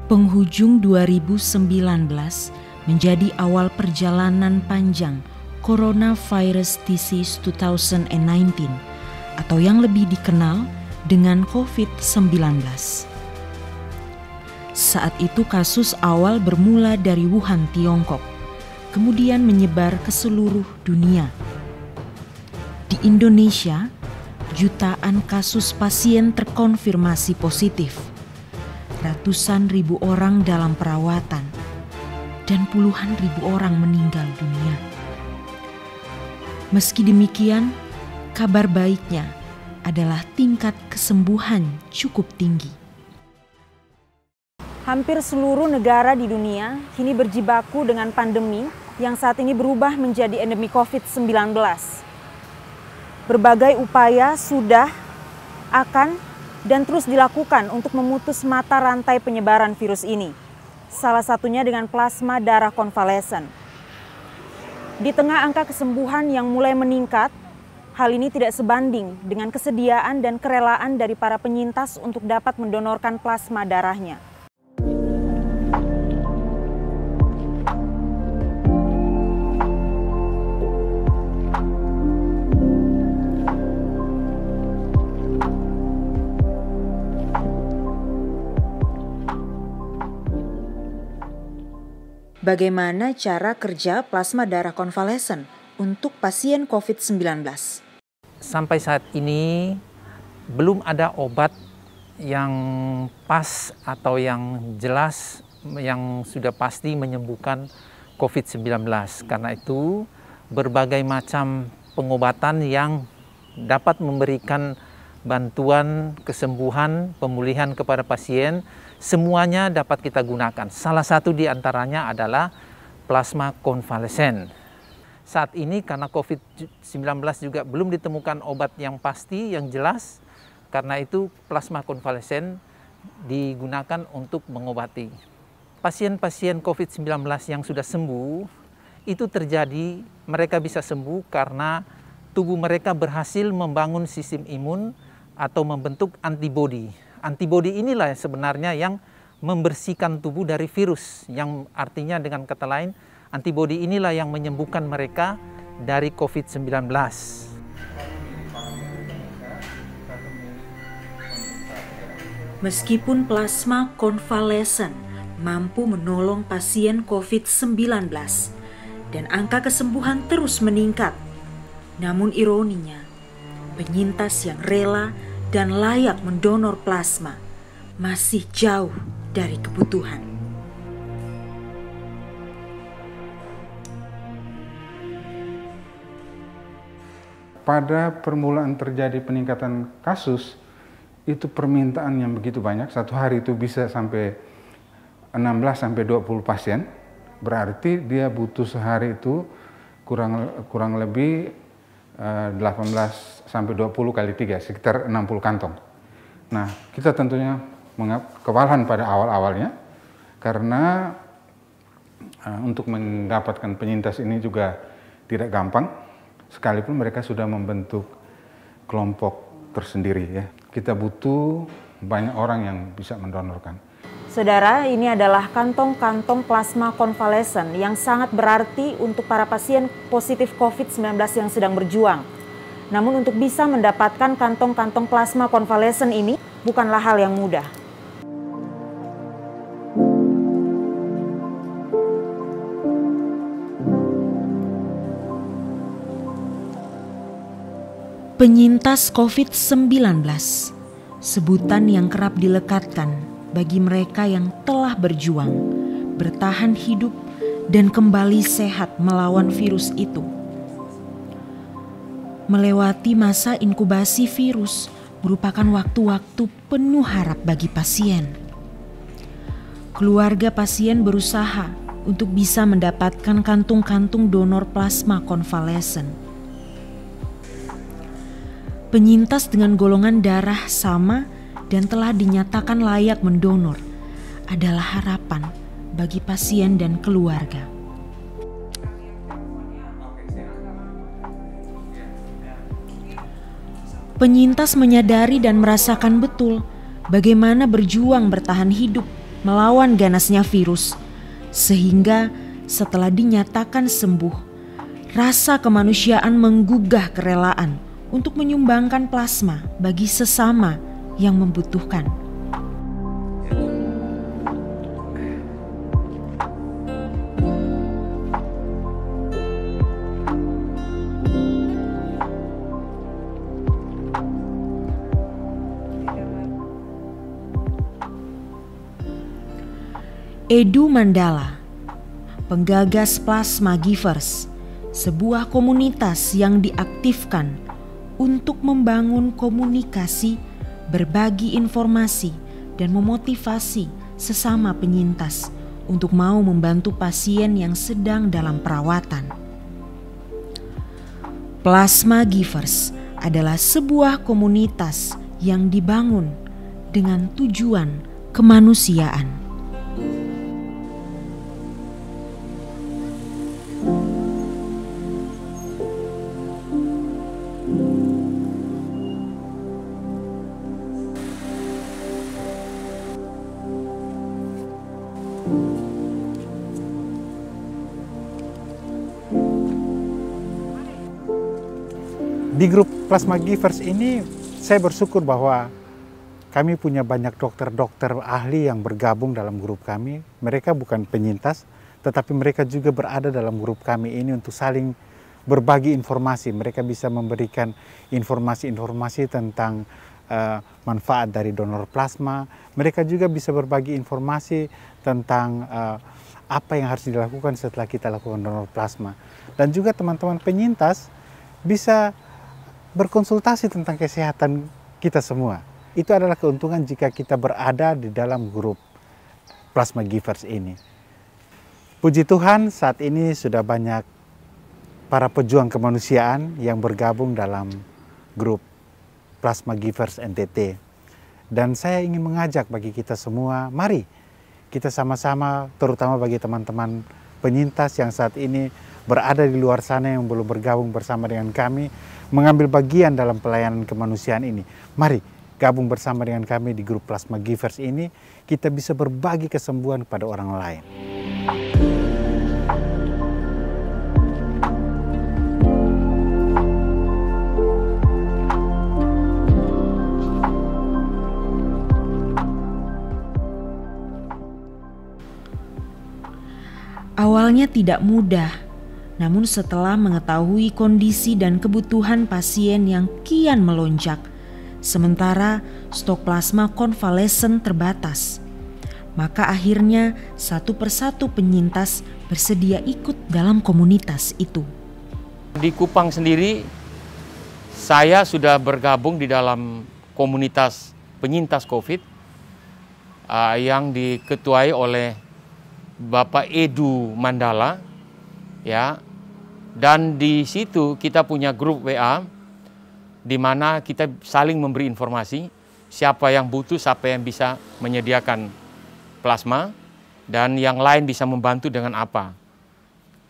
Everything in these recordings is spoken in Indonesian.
Penghujung 2019 menjadi awal perjalanan panjang Coronavirus Disease 2019 atau yang lebih dikenal dengan COVID-19. Saat itu kasus awal bermula dari Wuhan, Tiongkok, kemudian menyebar ke seluruh dunia. Di Indonesia, jutaan kasus pasien terkonfirmasi positif. Ratusan ribu orang dalam perawatan dan puluhan ribu orang meninggal dunia. Meski demikian, kabar baiknya adalah tingkat kesembuhan cukup tinggi. Hampir seluruh negara di dunia kini berjibaku dengan pandemi yang saat ini berubah menjadi endemi COVID-19. Berbagai upaya sudah, akan, dan terus dilakukan untuk memutus mata rantai penyebaran virus ini. Salah satunya dengan plasma darah konvalesen. Di tengah angka kesembuhan yang mulai meningkat, hal ini tidak sebanding dengan kesediaan dan kerelaan dari para penyintas untuk dapat mendonorkan plasma darahnya. Bagaimana cara kerja plasma darah konvalesen untuk pasien COVID-19? Sampai saat ini belum ada obat yang pas atau yang jelas yang sudah pasti menyembuhkan COVID-19. Karena itu berbagai macam pengobatan yang dapat memberikan bantuan kesembuhan, pemulihan kepada pasien, semuanya dapat kita gunakan. Salah satu di antaranya adalah plasma konvalesen. Saat ini karena COVID-19 juga belum ditemukan obat yang pasti, yang jelas, karena itu plasma konvalesen digunakan untuk mengobati. Pasien-pasien COVID-19 yang sudah sembuh, itu terjadi, mereka bisa sembuh karena tubuh mereka berhasil membangun sistem imun atau membentuk antibodi. Antibodi inilah sebenarnya yang membersihkan tubuh dari virus, yang artinya dengan kata lain, antibodi inilah yang menyembuhkan mereka dari COVID-19. Meskipun plasma konvalesen mampu menolong pasien COVID-19 dan angka kesembuhan terus meningkat, namun ironinya, penyintas yang rela dan layak mendonor plasma masih jauh dari kebutuhan. Pada permulaan terjadi peningkatan kasus, itu permintaan yang begitu banyak, satu hari itu bisa sampai 16-20 pasien, berarti dia butuh sehari itu kurang lebih 18-20 kali 3, sekitar 60 kantong. Nah, kita tentunya kewalahan pada awal-awalnya, karena untuk mendapatkan penyintas ini juga tidak gampang, sekalipun mereka sudah membentuk kelompok tersendiri ya. Kita butuh banyak orang yang bisa mendonorkan. Saudara, ini adalah kantong-kantong plasma konvalesen yang sangat berarti untuk para pasien positif COVID-19 yang sedang berjuang. Namun untuk bisa mendapatkan kantong-kantong plasma konvalesen ini bukanlah hal yang mudah. Penyintas COVID-19, sebutan yang kerap dilekatkan bagi mereka yang telah berjuang, bertahan hidup, dan kembali sehat melawan virus itu. Melewati masa inkubasi virus merupakan waktu-waktu penuh harap bagi pasien. Keluarga pasien berusaha untuk bisa mendapatkan kantung-kantung donor plasma konvalesen. Penyintas dengan golongan darah sama dan telah dinyatakan layak mendonor adalah harapan bagi pasien dan keluarga. Penyintas menyadari dan merasakan betul bagaimana berjuang bertahan hidup melawan ganasnya virus, sehingga setelah dinyatakan sembuh, rasa kemanusiaan menggugah kerelaan untuk menyumbangkan plasma bagi sesama yang membutuhkan. Edu Mandala, penggagas Plasma Givers, sebuah komunitas yang diaktifkan untuk membangun komunikasi, berbagi informasi, dan memotivasi sesama penyintas untuk mau membantu pasien yang sedang dalam perawatan. Plasma Givers adalah sebuah komunitas yang dibangun dengan tujuan kemanusiaan. Di grup Plasma Givers ini saya bersyukur bahwa kami punya banyak dokter-dokter ahli yang bergabung dalam grup kami. Mereka bukan penyintas, tetapi mereka juga berada dalam grup kami ini untuk saling berbagi informasi. Mereka bisa memberikan informasi-informasi tentang manfaat dari donor plasma. Mereka juga bisa berbagi informasi tentang apa yang harus dilakukan setelah kita lakukan donor plasma. Dan juga teman-teman penyintas bisa berkonsultasi tentang kesehatan kita semua. Itu adalah keuntungan jika kita berada di dalam grup Plasma Givers ini. Puji Tuhan, saat ini sudah banyak para pejuang kemanusiaan yang bergabung dalam grup Plasma Givers NTT. Dan saya ingin mengajak bagi kita semua, mari kita sama-sama, terutama bagi teman-teman penyintas yang saat ini berada di luar sana yang belum bergabung bersama dengan kami, mengambil bagian dalam pelayanan kemanusiaan ini. Mari gabung bersama dengan kami di grup Plasma Givers ini, kita bisa berbagi kesembuhan kepada orang lain. Awalnya tidak mudah, namun setelah mengetahui kondisi dan kebutuhan pasien yang kian melonjak, sementara stok plasma konvalesen terbatas, maka akhirnya satu persatu penyintas bersedia ikut dalam komunitas itu. Di Kupang sendiri, saya sudah bergabung di dalam komunitas penyintas COVID yang diketuai oleh Bapak Edu Mandala, ya, dan di situ kita punya grup WA di mana kita saling memberi informasi siapa yang butuh, siapa yang bisa menyediakan plasma, dan yang lain bisa membantu dengan apa,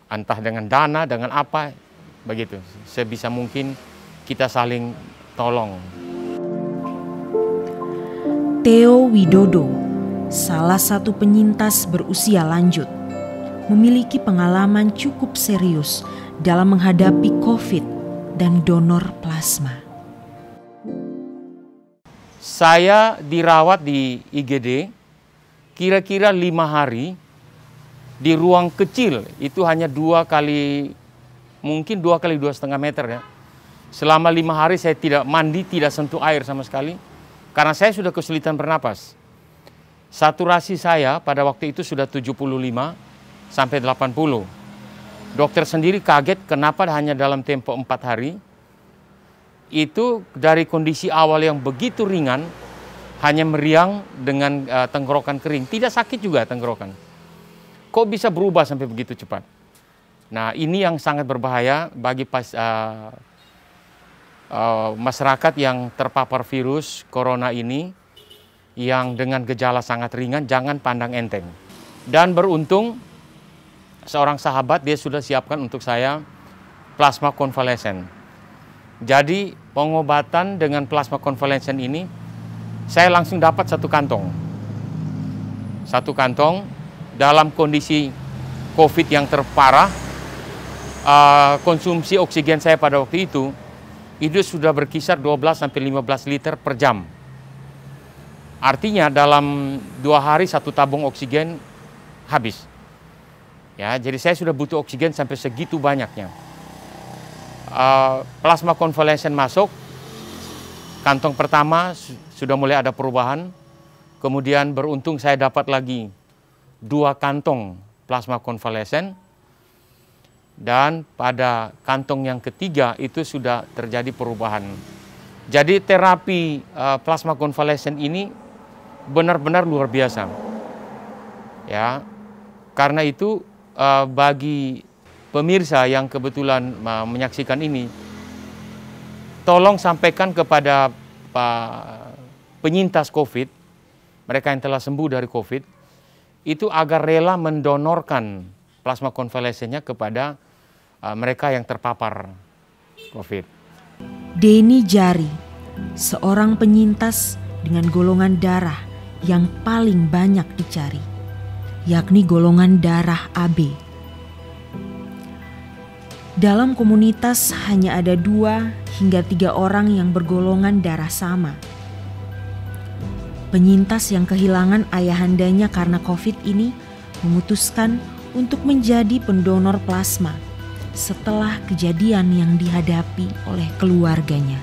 entah dengan dana, dengan apa, begitu. Sebisa mungkin kita saling tolong. Theo Widodo, salah satu penyintas berusia lanjut, memiliki pengalaman cukup serius dalam menghadapi COVID dan donor plasma. Saya dirawat di IGD kira-kira 5 hari di ruang kecil, itu hanya 2 kali 2,5 meter ya. Selama 5 hari saya tidak mandi, tidak sentuh air sama sekali karena saya sudah kesulitan bernapas. Saturasi saya pada waktu itu sudah 75 sampai 80. Dokter sendiri kaget kenapa hanya dalam tempo 4 hari. Itu dari kondisi awal yang begitu ringan, hanya meriang dengan tenggorokan kering. Tidak sakit juga tenggorokan. Kok bisa berubah sampai begitu cepat? Nah, ini yang sangat berbahaya bagi masyarakat yang terpapar virus corona ini, yang dengan gejala sangat ringan, jangan pandang enteng. Dan beruntung, seorang sahabat dia sudah siapkan untuk saya plasma konvalesen. Jadi pengobatan dengan plasma konvalesen ini, saya langsung dapat 1 kantong. 1 kantong dalam kondisi COVID yang terparah. Konsumsi oksigen saya pada waktu itu sudah berkisar 12-15 liter per jam. Artinya dalam 2 hari 1 tabung oksigen habis. Ya, jadi saya sudah butuh oksigen sampai segitu banyaknya. Plasma convalescent masuk, kantong pertama sudah mulai ada perubahan. Kemudian beruntung saya dapat lagi 2 kantong plasma convalescent. Dan pada kantong yang ketiga itu sudah terjadi perubahan. Jadi terapi plasma convalescent ini benar-benar luar biasa. Ya, karena itu bagi pemirsa yang kebetulan menyaksikan ini, tolong sampaikan kepada penyintas COVID, mereka yang telah sembuh dari COVID, itu agar rela mendonorkan plasma konvalescennya kepada mereka yang terpapar COVID. Denny Jari, seorang penyintas dengan golongan darah yang paling banyak dicari, yakni golongan darah AB. Dalam komunitas hanya ada 2 hingga 3 orang yang bergolongan darah sama. Penyintas yang kehilangan ayahandanya karena COVID ini memutuskan untuk menjadi pendonor plasma setelah kejadian yang dihadapi oleh keluarganya.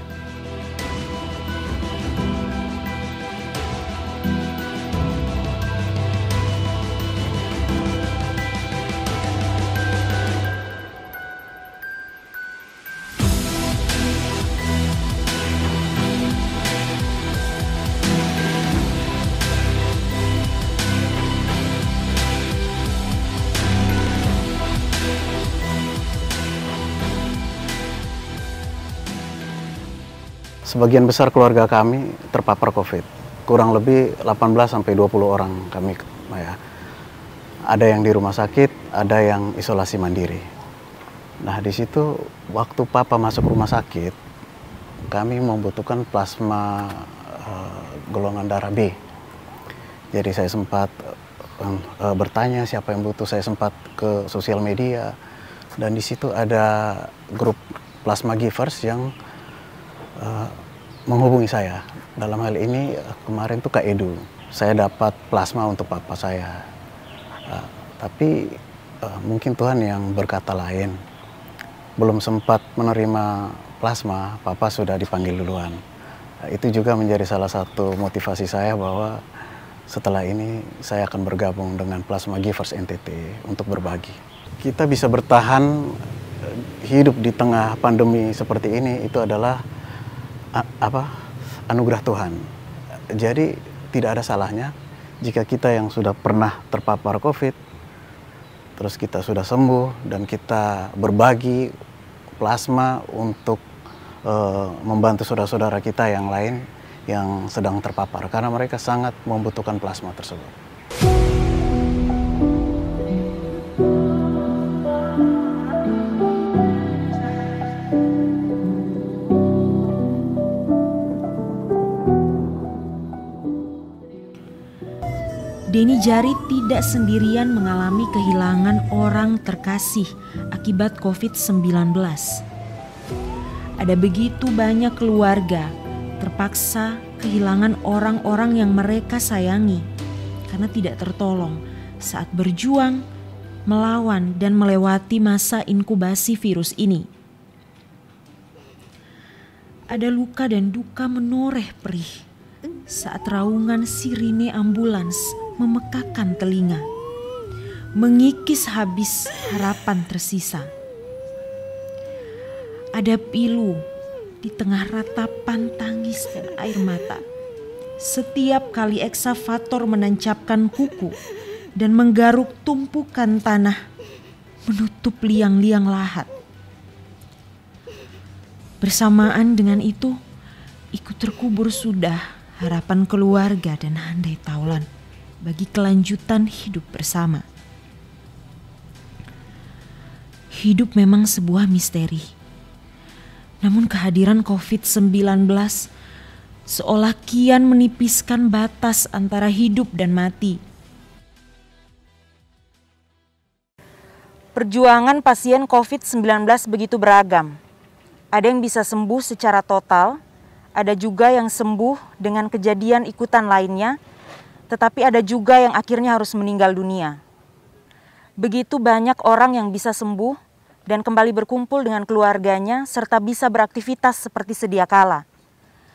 Sebagian besar keluarga kami terpapar COVID. Kurang lebih 18-20 orang kami. Ya. Ada yang di rumah sakit, ada yang isolasi mandiri. Nah di situ waktu Papa masuk rumah sakit, kami membutuhkan plasma golongan darah B. Jadi saya sempat bertanya siapa yang butuh, saya sempat ke sosial media. Dan di situ ada grup plasma givers yang menghubungi saya. Dalam hal ini kemarin tuh Kak Edu, saya dapat plasma untuk papa saya. Tapi mungkin Tuhan yang berkata lain. Belum sempat menerima plasma, papa sudah dipanggil duluan. Itu juga menjadi salah satu motivasi saya bahwa setelah ini saya akan bergabung dengan Plasma Givers NTT untuk berbagi. Kita bisa bertahan hidup di tengah pandemi seperti ini itu adalah anugerah Tuhan. Jadi tidak ada salahnya jika kita yang sudah pernah terpapar COVID, terus kita sudah sembuh dan kita berbagi plasma untuk membantu saudara-saudara kita yang lain yang sedang terpapar karena mereka sangat membutuhkan plasma tersebut. Denny Jari tidak sendirian mengalami kehilangan orang terkasih akibat COVID-19. Ada begitu banyak keluarga terpaksa kehilangan orang-orang yang mereka sayangi karena tidak tertolong saat berjuang, melawan dan melewati masa inkubasi virus ini. Ada luka dan duka menoreh perih saat raungan sirine ambulans memekakan telinga, mengikis habis harapan tersisa. Ada pilu di tengah ratapan tangis dan air mata. Setiap kali eksavator menancapkan kuku dan menggaruk tumpukan tanah, menutup liang-liang lahat. Bersamaan dengan itu, ikut terkubur sudah harapan keluarga dan handai taulan bagi kelanjutan hidup bersama. Hidup memang sebuah misteri. Namun kehadiran COVID-19 seolah kian menipiskan batas antara hidup dan mati. Perjuangan pasien COVID-19 begitu beragam. Ada yang bisa sembuh secara total, ada juga yang sembuh dengan kejadian ikutan lainnya, tetapi ada juga yang akhirnya harus meninggal dunia. Begitu banyak orang yang bisa sembuh dan kembali berkumpul dengan keluarganya serta bisa beraktivitas seperti sedia kala.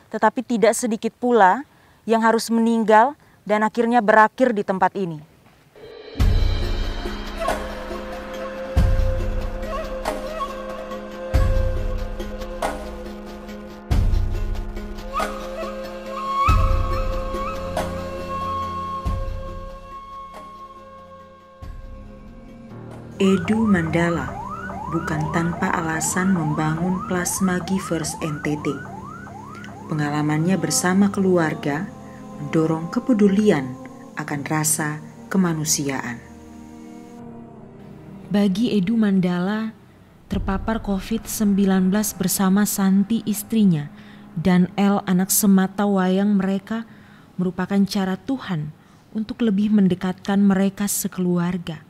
Tetapi tidak sedikit pula yang harus meninggal dan akhirnya berakhir di tempat ini. Edu Mandala bukan tanpa alasan membangun Plasma Givers NTT. Pengalamannya bersama keluarga mendorong kepedulian akan rasa kemanusiaan. Bagi Edu Mandala, terpapar COVID-19 bersama Santi istrinya dan El anak semata wayang mereka merupakan cara Tuhan untuk lebih mendekatkan mereka sekeluarga.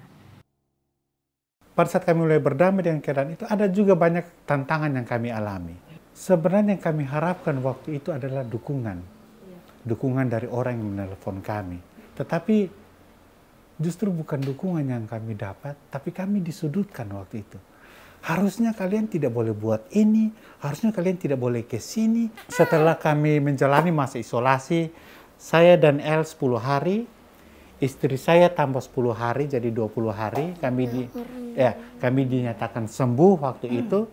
Pada saat kami mulai berdamai dengan keadaan itu, ada juga banyak tantangan yang kami alami. Sebenarnya yang kami harapkan waktu itu adalah dukungan. Dukungan dari orang yang menelpon kami. Tetapi justru bukan dukungan yang kami dapat, tapi kami disudutkan waktu itu. Harusnya kalian tidak boleh buat ini, harusnya kalian tidak boleh ke sini. Setelah kami menjalani masa isolasi, saya dan El 10 hari, istri saya tambah 10 hari jadi 20 hari kami dinyatakan sembuh waktu itu.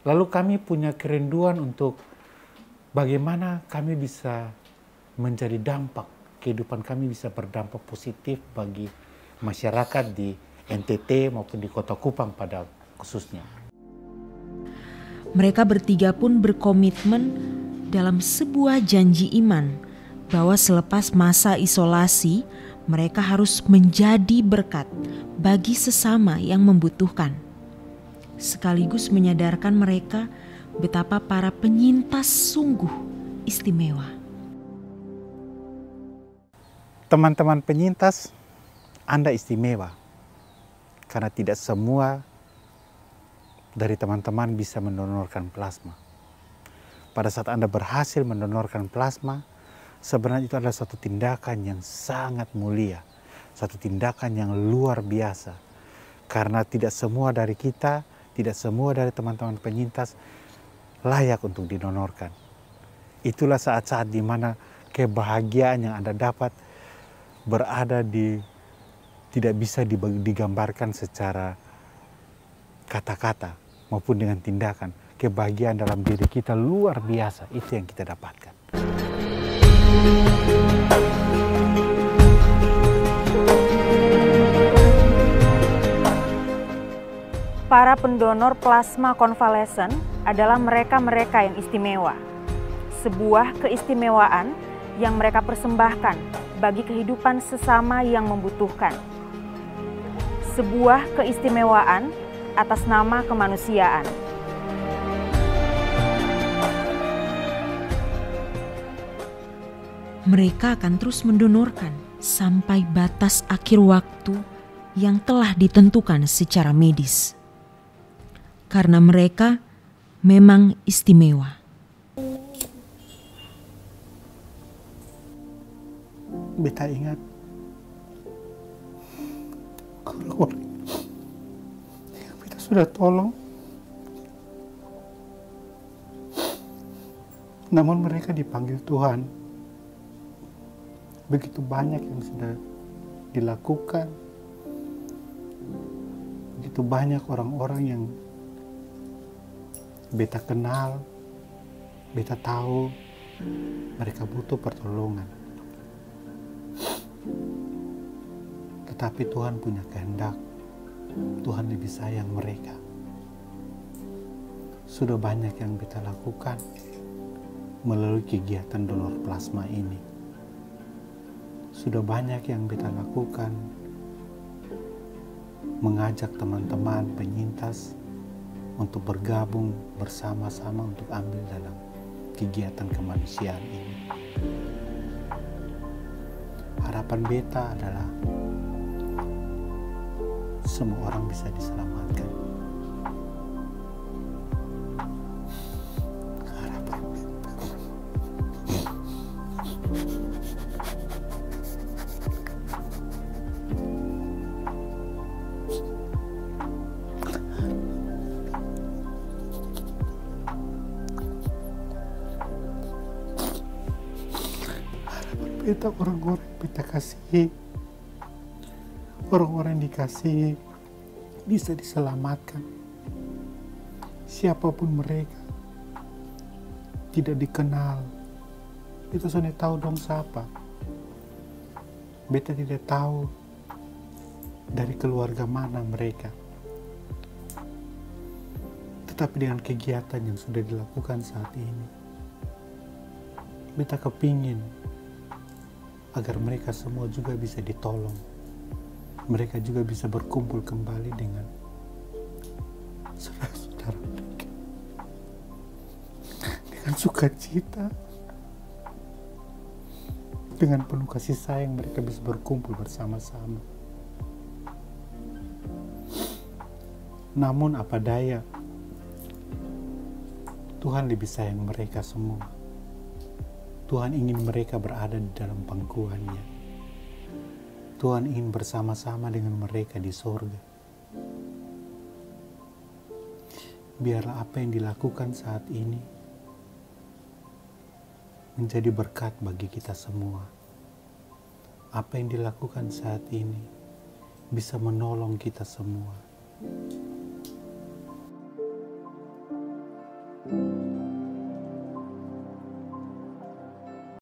Lalu kami punya kerinduan untuk bagaimana kami bisa menjadi dampak, kehidupan kami bisa berdampak positif bagi masyarakat di NTT maupun di Kota Kupang pada khususnya. Mereka bertiga pun berkomitmen dalam sebuah janji iman bahwa selepas masa isolasi mereka harus menjadi berkat bagi sesama yang membutuhkan. Sekaligus menyadarkan mereka betapa para penyintas sungguh istimewa. Teman-teman penyintas, Anda istimewa. Karena tidak semua dari teman-teman bisa mendonorkan plasma. Pada saat Anda berhasil mendonorkan plasma, sebenarnya itu adalah satu tindakan yang sangat mulia, satu tindakan yang luar biasa. Karena tidak semua dari kita, tidak semua dari teman-teman penyintas layak untuk didonorkan. Itulah saat-saat di mana kebahagiaan yang Anda dapat berada di tidak bisa digambarkan secara kata-kata maupun dengan tindakan. Kebahagiaan dalam diri kita luar biasa, itu yang kita dapatkan. Para pendonor plasma konvalesen adalah mereka-mereka yang istimewa. Sebuah keistimewaan yang mereka persembahkan bagi kehidupan sesama yang membutuhkan. Sebuah keistimewaan atas nama kemanusiaan. Mereka akan terus mendonorkan sampai batas akhir waktu yang telah ditentukan secara medis. Karena mereka memang istimewa. Beta ingat orang yang beta sudah tolong, namun mereka dipanggil Tuhan. Begitu banyak yang sudah dilakukan, begitu banyak orang-orang yang beta kenal, beta tahu mereka butuh pertolongan. Tetapi Tuhan punya kehendak, Tuhan lebih sayang mereka. Sudah banyak yang beta lakukan melalui kegiatan donor plasma ini. Sudah banyak yang beta lakukan mengajak teman-teman penyintas untuk bergabung bersama-sama untuk ambil dalam kegiatan kemanusiaan ini. Harapan beta adalah semua orang bisa diselamatkan. Kita orang-orang kita kasihi, orang-orang yang dikasihi bisa diselamatkan. Siapapun mereka, tidak dikenal, itu soalnya tahu dong siapa. Beta tidak tahu dari keluarga mana mereka. Tetapi dengan kegiatan yang sudah dilakukan saat ini, beta kepingin agar mereka semua juga bisa ditolong. Mereka juga bisa berkumpul kembali dengan saudara-saudara mereka. Dengan sukacita, dengan penuh kasih sayang mereka bisa berkumpul bersama-sama. Namun apa daya, Tuhan lebih sayang mereka semua. Tuhan ingin mereka berada di dalam pangkuannya. Tuhan ingin bersama-sama dengan mereka di sorga. Biarlah apa yang dilakukan saat ini menjadi berkat bagi kita semua. Apa yang dilakukan saat ini bisa menolong kita semua.